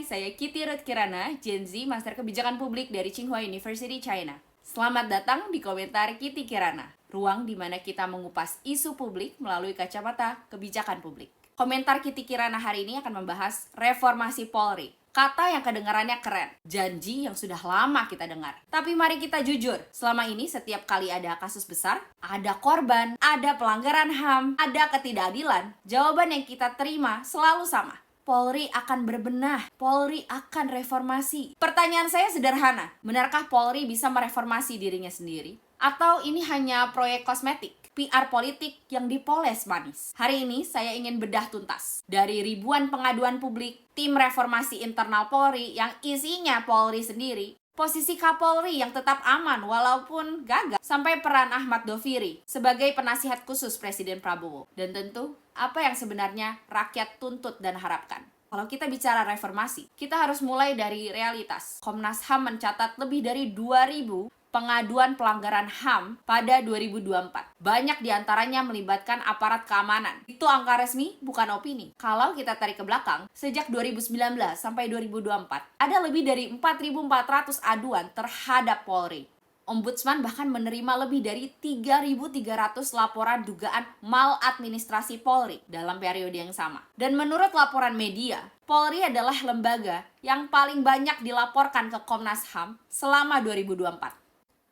Hai, saya Kitty Ruth Kirana, Gen Z, Master Kebijakan Publik dari Tsinghua University, China. Selamat datang di Komentar Kitty Kirana, ruang di mana kita mengupas isu publik melalui kacamata kebijakan publik. Komentar Kitty Kirana hari ini akan membahas reformasi Polri. Kata yang kedengarannya keren, janji yang sudah lama kita dengar. Tapi mari kita jujur, selama ini setiap kali ada kasus besar, ada korban, ada pelanggaran HAM, ada ketidakadilan, jawaban yang kita terima selalu sama. Polri akan berbenah, Polri akan reformasi. Pertanyaan saya sederhana, benarkah Polri bisa mereformasi dirinya sendiri? Atau ini hanya proyek kosmetik, PR politik yang dipoles manis? Hari ini saya ingin bedah tuntas. Dari ribuan pengaduan publik, tim reformasi internal Polri yang isinya Polri sendiri, posisi Kapolri yang tetap aman walaupun gagal, sampai peran Ahmad Doviri sebagai penasihat khusus Presiden Prabowo. Dan tentu, apa yang sebenarnya rakyat tuntut dan harapkan. Kalau kita bicara reformasi, kita harus mulai dari realitas. Komnas HAM mencatat lebih dari 2.000 pengaduan pelanggaran HAM pada 2024. Banyak diantaranya melibatkan aparat keamanan. Itu angka resmi, bukan opini. Kalau kita tarik ke belakang, sejak 2019 sampai 2024, ada lebih dari 4.400 aduan terhadap Polri. Ombudsman bahkan menerima lebih dari 3.300 laporan dugaan maladministrasi Polri dalam periode yang sama. Dan menurut laporan media, Polri adalah lembaga yang paling banyak dilaporkan ke Komnas HAM selama 2024.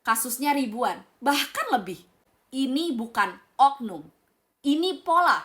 Kasusnya ribuan, bahkan lebih. Ini bukan oknum. Ini pola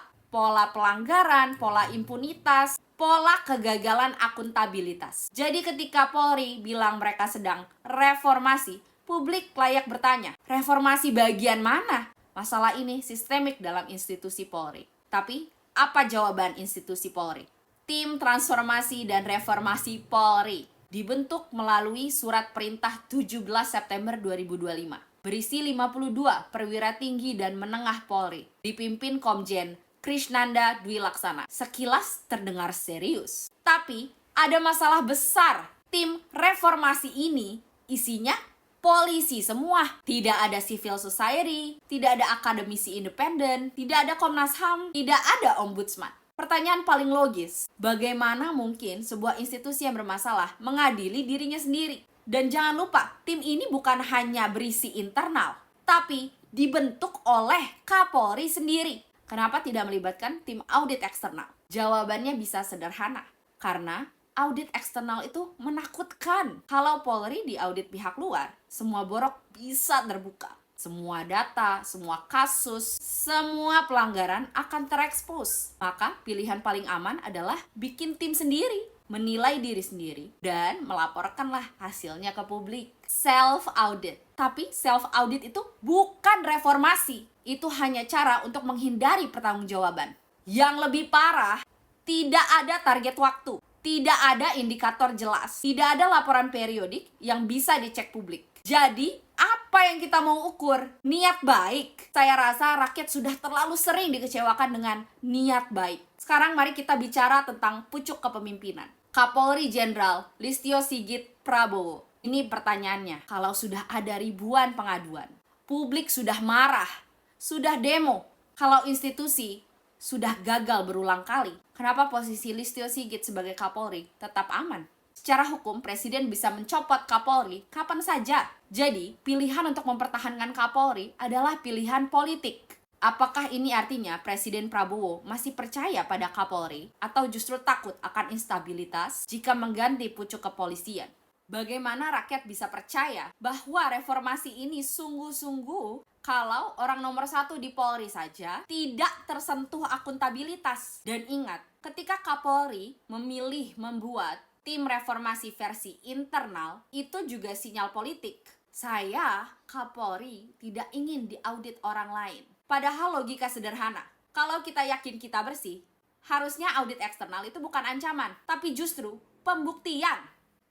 pelanggaran, pola impunitas, pola kegagalan akuntabilitas. Jadi ketika Polri bilang mereka sedang reformasi, publik layak bertanya, reformasi bagian mana? Masalah ini sistemik dalam institusi Polri. Tapi, apa jawaban institusi Polri? Tim Transformasi dan Reformasi Polri dibentuk melalui Surat Perintah 17 September 2025. Berisi 52 perwira tinggi dan menengah Polri, dipimpin Komjen Krisnanda Dwi Laksana. Sekilas terdengar serius. Tapi, ada masalah besar. Tim reformasi ini isinya polisi semua. Tidak ada civil society, tidak ada akademisi independen, tidak ada Komnas HAM, tidak ada ombudsman. Pertanyaan paling logis, bagaimana mungkin sebuah institusi yang bermasalah mengadili dirinya sendiri? Dan jangan lupa, tim ini bukan hanya berisi internal, tapi dibentuk oleh Kapolri sendiri. Kenapa tidak melibatkan tim audit eksternal? Jawabannya bisa sederhana, karena audit eksternal itu menakutkan. Kalau Polri diaudit pihak luar, semua borok bisa terbuka. Semua data, semua kasus, semua pelanggaran akan terekspos. Maka pilihan paling aman adalah bikin tim sendiri, menilai diri sendiri, dan melaporkanlah hasilnya ke publik. Self-audit. Tapi self-audit itu bukan reformasi. Itu hanya cara untuk menghindari pertanggungjawaban. Yang lebih parah, tidak ada target waktu. Tidak ada indikator jelas. Tidak ada laporan periodik yang bisa dicek publik. Jadi, apa yang kita mau ukur? Niat baik. Saya rasa rakyat sudah terlalu sering dikecewakan dengan niat baik. Sekarang mari kita bicara tentang pucuk kepemimpinan. Kapolri Jenderal Listio Sigit Prabowo. Ini pertanyaannya. Kalau sudah ada ribuan pengaduan, publik sudah marah, sudah demo. Kalau institusi sudah gagal berulang kali, kenapa posisi Listio Sigit sebagai Kapolri tetap aman? Secara hukum, Presiden bisa mencopot Kapolri kapan saja. Jadi, pilihan untuk mempertahankan Kapolri adalah pilihan politik. Apakah ini artinya Presiden Prabowo masih percaya pada Kapolri atau justru takut akan instabilitas jika mengganti pucuk kepolisian? Bagaimana rakyat bisa percaya bahwa reformasi ini sungguh-sungguh kalau orang nomor 1 di Polri saja tidak tersentuh akuntabilitas? Dan ingat, ketika Kapolri memilih membuat tim reformasi versi internal, itu juga sinyal politik. Saya, Kapolri, tidak ingin diaudit orang lain. Padahal logika sederhana. Kalau kita yakin kita bersih, harusnya audit eksternal itu bukan ancaman, tapi justru pembuktian.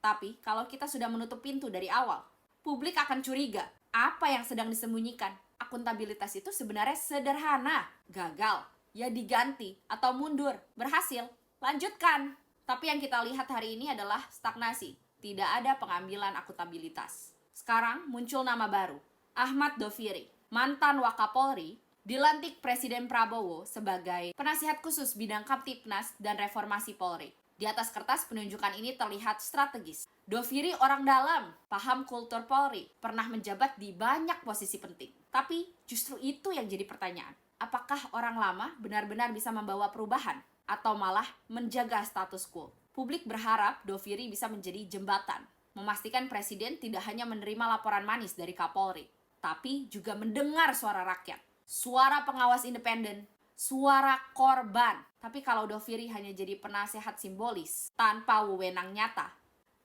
Tapi kalau kita sudah menutup pintu dari awal, publik akan curiga. Apa yang sedang disembunyikan? Akuntabilitas itu sebenarnya sederhana. Gagal, ya diganti atau mundur. Berhasil, lanjutkan. Tapi yang kita lihat hari ini adalah stagnasi. Tidak ada pengambilan akuntabilitas. Sekarang muncul nama baru, Ahmad Doviri, mantan Wakapolri, dilantik Presiden Prabowo sebagai penasihat khusus bidang Kamtipnas dan Reformasi Polri. Di atas kertas, penunjukan ini terlihat strategis. Doviri orang dalam, paham kultur Polri, pernah menjabat di banyak posisi penting. Tapi justru itu yang jadi pertanyaan. Apakah orang lama benar-benar bisa membawa perubahan? Atau malah menjaga status quo? Publik berharap Doviri bisa menjadi jembatan, memastikan presiden tidak hanya menerima laporan manis dari Kapolri, tapi juga mendengar suara rakyat, suara pengawas independen, suara korban. Tapi kalau Doviri hanya jadi penasehat simbolis, tanpa wewenang nyata,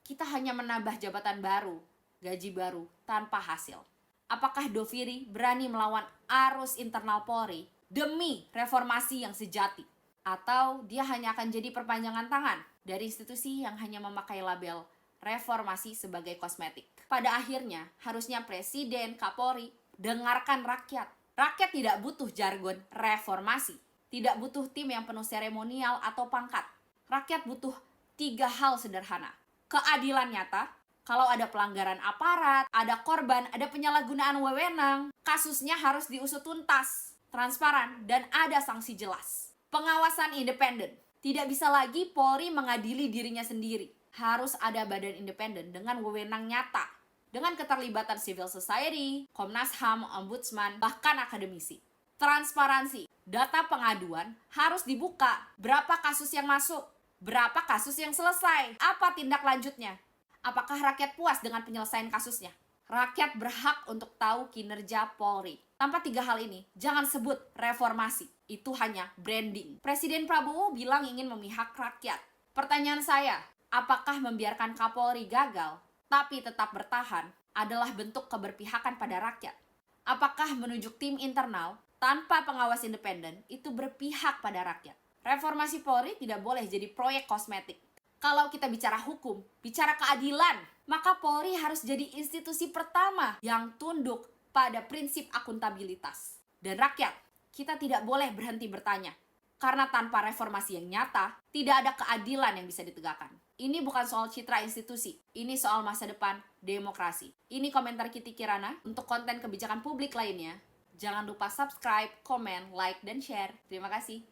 kita hanya menambah jabatan baru, gaji baru, tanpa hasil. Apakah Doviri berani melawan arus internal Polri demi reformasi yang sejati? Atau dia hanya akan jadi perpanjangan tangan dari institusi yang hanya memakai label reformasi sebagai kosmetik? Pada akhirnya, harusnya Presiden, Kapolri, dengarkan rakyat. Rakyat tidak butuh jargon reformasi, tidak butuh tim yang penuh seremonial atau pangkat. Rakyat butuh 3 hal sederhana. Keadilan nyata, kalau ada pelanggaran aparat, ada korban, ada penyalahgunaan wewenang, kasusnya harus diusut tuntas, transparan, dan ada sanksi jelas. Pengawasan independen, tidak bisa lagi Polri mengadili dirinya sendiri. Harus ada badan independen dengan wewenang nyata, dengan keterlibatan civil society, Komnas HAM, Ombudsman, bahkan akademisi. Transparansi, data pengaduan harus dibuka. Berapa kasus yang masuk? Berapa kasus yang selesai? Apa tindak lanjutnya? Apakah rakyat puas dengan penyelesaian kasusnya? Rakyat berhak untuk tahu kinerja Polri. Tanpa 3 hal ini, jangan sebut reformasi. Itu hanya branding. Presiden Prabowo bilang ingin memihak rakyat. Pertanyaan saya, apakah membiarkan Kapolri gagal, tapi tetap bertahan, adalah bentuk keberpihakan pada rakyat? Apakah menunjuk tim internal tanpa pengawas independen itu berpihak pada rakyat? Reformasi Polri tidak boleh jadi proyek kosmetik. Kalau kita bicara hukum, bicara keadilan, maka Polri harus jadi institusi pertama yang tunduk pada prinsip akuntabilitas. Dan rakyat, kita tidak boleh berhenti bertanya. Karena tanpa reformasi yang nyata, tidak ada keadilan yang bisa ditegakkan. Ini bukan soal citra institusi, ini soal masa depan demokrasi. Ini komentar Kitty Kirana. Untuk konten kebijakan publik lainnya, jangan lupa subscribe, komen, like, dan share. Terima kasih.